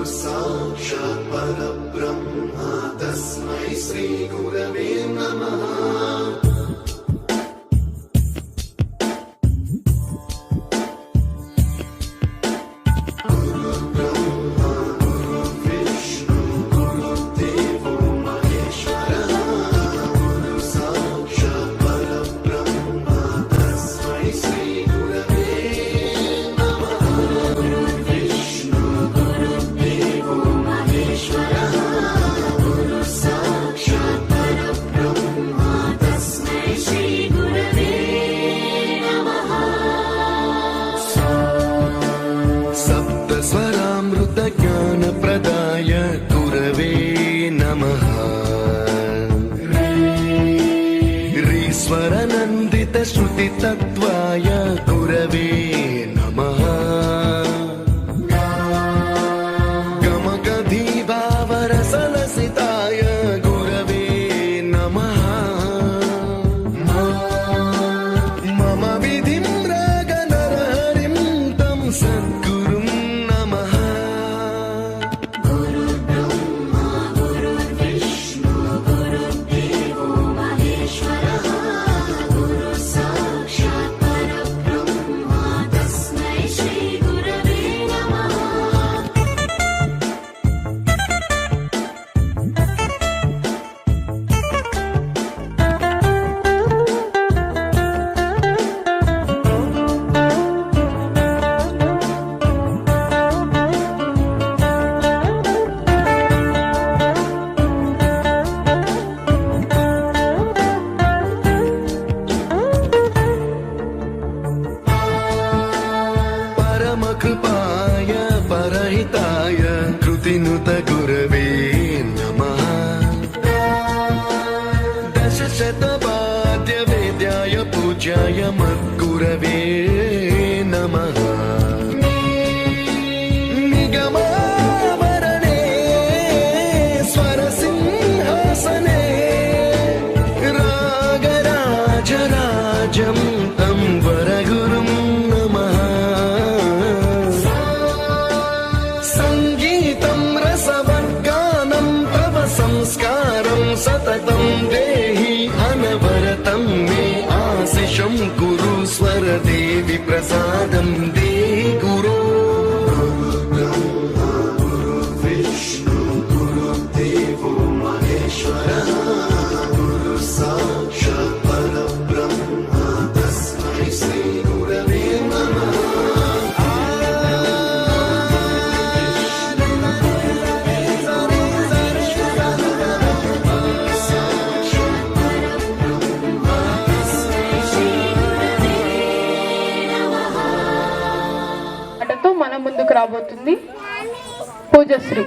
साक्षात् परब्रह्म तस्मै श्री गुरवे नमः। ज्ञानप्रदाय गुरवे नमः। ईश्वरनन्दितश्रुतितत्त्वाय गुरवे नमः। गमगधीभावरसलसिताय गुरवे नमः। मम विधिं रागनरहरिं तं सद्गुरुं नमः। कृपाय परहिताय कृतिनुत गुरवे नमः। दशशतवाद्यवेद्याय पूज्याय मद्गुरवे नमः। निगमावरणे स्वरसिंहासने रागराजराजं तं वरगुरुं नमः। संस्कारं सततं देहि अनवरतं मे आशिषं कुरु स्वरदेवि प्रसादं देहि गुरो। गुरुब्रह्मा गुरुर्विष्णु गुरुर्देवो महेश्वरः गुरु साक्षात् परब्रह्म तस्मै श्री गुरवे नमः। మన ముందుకు రాబోతుంది పూజశ్రీ.